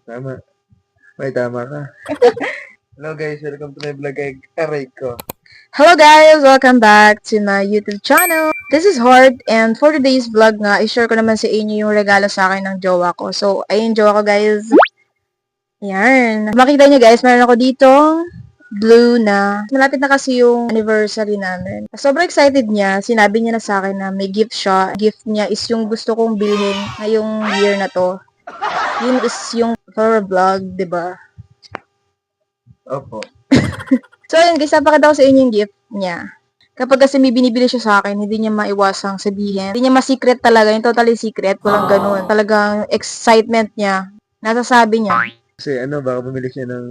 Tama. May tama ka. Hello guys, welcome to my vlog kay Aray ko. Hello guys! Welcome back to my YouTube channel. This is Horde and for today's vlog nga, i-share ko naman sa inyo yung regalo sa akin ng jowa ko. So, ayun jowa ko guys. Yan. Makita nyo guys, meron ako ditong blue na. Malapit na kasi yung anniversary namin. Sobrang excited niya. Sinabi niya na sa akin na may gift siya. Gift niya is yung gusto kong bilhin ngayong year na to. Yun is yung for vlog, 'di ba? Opo. So, ayun guys, napakita ko sa inyo yung gift niya. Kapag kasi may binibili siya sa akin, hindi niya maiwasang sabihin. Hindi niya ma-secret talaga, yung totally secret, walang ganun. Talagang excitement niya, nasasabi niya. Kasi baka bumili siya ng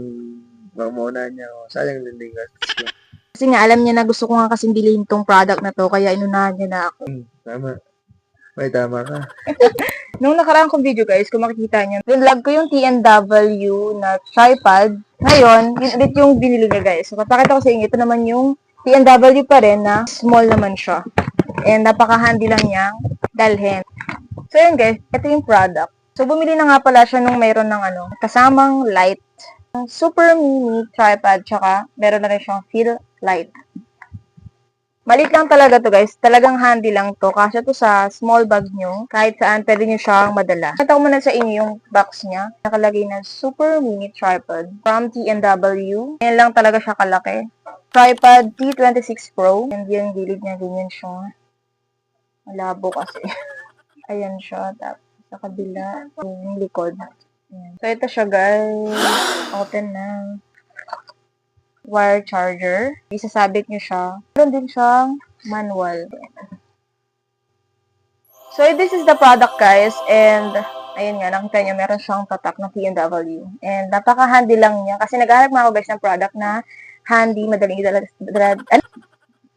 baka mauna niya. Sayang din din gastos ko. Kasi nga, alam niya na gusto ko nga kasing bilhin tong product na to, kaya inunahan niya na ako. Tama. May tama ka. Nung nakaraan kong video guys, kung makikita niyo, vlog ko yung TNW na tripod. Ngayon, yun ulit yung binili niya guys. So, papakita ko sa inyo, ito naman yung TNW pa rin na small naman siya. And napaka-handy lang niyang dalhin. So yun guys, ito yung product. So bumili na nga pala siya nung mayroon ng kasamang light. Super mini tripod, tsaka meron na rin siyang fill light. Maliit lang talaga to guys. Talagang handy lang to. Kasi to sa small bag nyo. Kahit saan, pwede nyo siyang madala. Ito ko muna sa inyo yung box niya. Nakalagay na super mini tripod from TNW. Yan lang talaga siya kalaki. Tripod T26 Pro. And yung gilid niya, ganyan siya. Malabo kasi. Ayan siya. Tapos sa kabila, yung likod. Ayan. So, ito siya guys. Open na. Wire charger. Isasabit nyo siya. Meron din siyang manual. So, this is the product guys. And, ayun nga, nakita nyo, meron siyang tatak ng TNW. And, napaka-handy lang niya. Kasi naghahanap mga ako guys ng product na handy, madaling idala.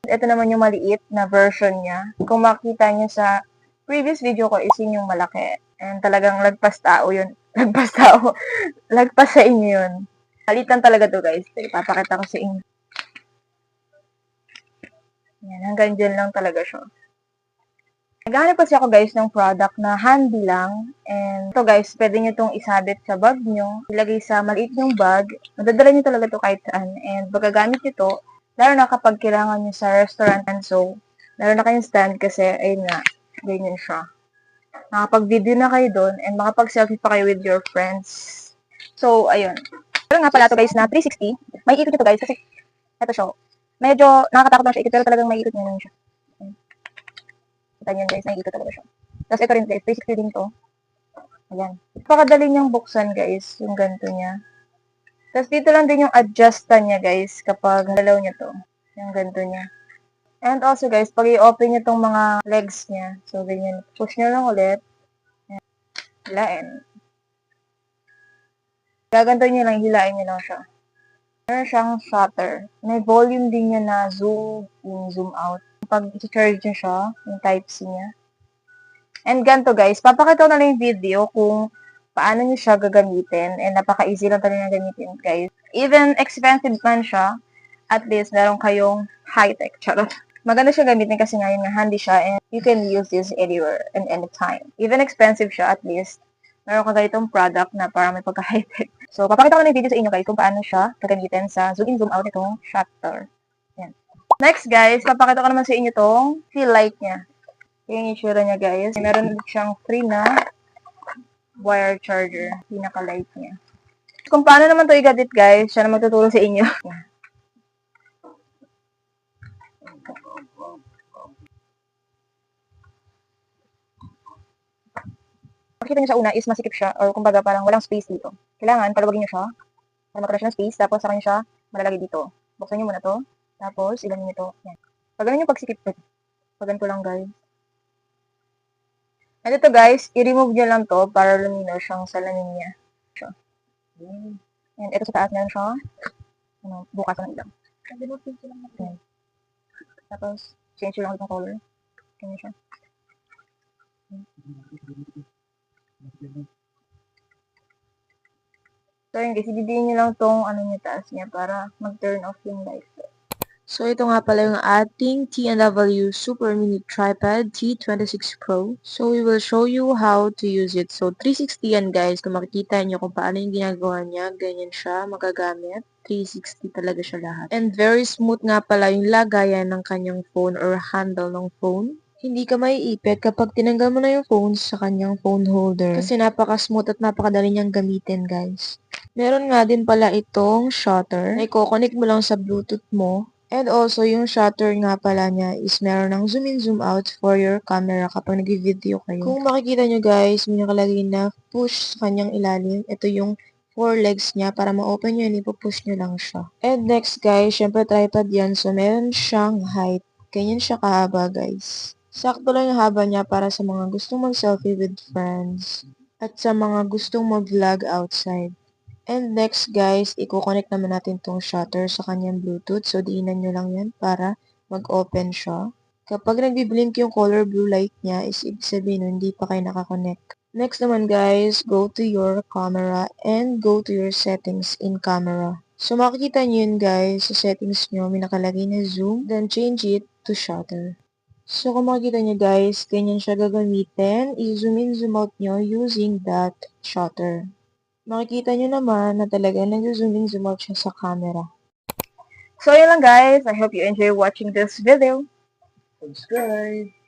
Ito naman yung maliit na version niya. Kung makita nyo sa previous video ko is yun yung malaki. And talagang lagpas tao yun. Lagpas tao. Lagpas sa inyo yun. Palitan talaga to guys. Ipapakita ko sa inyo. Yan, hanggang dyan lang talaga siya. Naghahanap kasi ako guys ng product na handy lang. And ito guys, pwede nyo itong isabit sa bag nyo. Ilagay sa maliit yung bag. Madadala nyo talaga to kahit saan. And magagamit nyo to, lalo na kapag kailangan nyo sa restaurant. And so, lalo na kayong stand kasi, ayun nga, ganyan siya. Nakapag-video na kayo doon and makapag-selfie pa kayo with your friends. So, ayun. Pero nga pala to guys na 360. May ikot nyo to guys kasi ito siya. Medyo nakakatakot lang siya ikot pero talagang may ikot nyo siya. Kita nyo guys, may ikot talaga siya. Tapos ito rin guys, 360 din to. Ayan. Napakadali niyang buksan guys, yung ganito niya. Tapos dito lang din yung adjustan niya guys kapag halaw niya to. Yung ganito niya. And also guys, pag i-open nyo tong mga legs niya, so ganyan, push nyo lang ulit. Hilain. Gaganto nyo lang, hilain nyo lang siya. Meron siyang shutter. May volume din niya na zoom in, zoom out. Pag i-charge nyo siya, yung Type-C niya. And ganito guys, papakita ko na lang yung video kung paano nyo siya gagamitin. And napaka-easy lang talaga gamitin guys. Even expensive man siya, at least meron kayong high-tech. Charot. Maganda siya gamitin kasi ngayon nga handy siya and you can use this anywhere and anytime. Even expensive siya, at least meron ka ganitong product na para may pagka-high-tech. So, papakita ko na yung video sa inyo guys kung paano siya gagamitin sa zoom in, zoom out itong shutter. Yan. Next guys, papakita ko naman sa inyo itong fill light niya. Yan yung itsura niya guys. Meron siyang free na wire charger. Pinaka-light niya. Kung paano naman ito i-gadget guys, siya na magtuturo sa inyo. Yan. Makikita nyo sa una is masikip siya or kumbaga parang walang space dito. Kailangan palawagin nyo siya para magkaroon siya ng space tapos saka nyo siya malalagay dito. Buksan nyo muna to. Tapos ilanin nyo to. Yan. Pag ganun yung pagsikip to. Pag ganito lang guys. And ito guys, i-remove nyo lang to para lumino siyang salamin niya. Siya. And ito sa taas meron siya. Bukas ng ilang. Yan. Tapos change lang itong color. Ganyan siya. So yun guys, ibibihin nyo lang tong niya taas niya para mag-turn off yung light. So, ito nga pala yung ating T&W Super Mini Tripod T26 Pro. So, we will show you how to use it. So, 360 yan guys. Kung makikita nyo kung paano yung ginagawa niya, ganyan siya magagamit. 360 talaga siya lahat. And very smooth nga pala yung lagayan ng kanyang phone or handle ng phone. Hindi ka maiipit kapag tinanggal mo na yung phone sa kanyang phone holder. Kasi napaka-smooth at napakadali niyang gamitin guys. Meron nga din pala itong shutter na i-connect mo lang sa Bluetooth mo. And also, yung shutter nga pala niya is meron ng zoom in, zoom out for your camera kapag nag-video kayo. Kung makikita nyo guys, may nakalagay na push sa kanyang ilalim. Ito yung 4 legs niya. Para ma-open nyo yun, ipupush nyo lang siya. And next guys, syempre tripod yan. So, meron siyang height. Ganyan siya kahaba guys. Sakto lang yung haba niya para sa mga gustong mag-selfie with friends. At sa mga gustong mag-vlog outside. And next guys, i-connect naman natin tong shutter sa kanyang Bluetooth. So, diinan nyo lang yan para mag-open siya. Kapag nagbi-blink yung color blue light niya, is ibig sabihin nun, hindi pa kayo nakakonect. Next naman guys, go to your camera and go to your settings in camera. So, makikita nyo yun guys, sa settings nyo, may nakalagay na zoom, then change it to shutter. So, kung makikita nyo guys, ganyan siya gagamitin. I-zoom in, zoom out nyo using that shutter. Makikita nyo naman na talaga nag-zoom in, zoom out siya sa camera. So, yun lang guys. I hope you enjoy watching this video. Subscribe!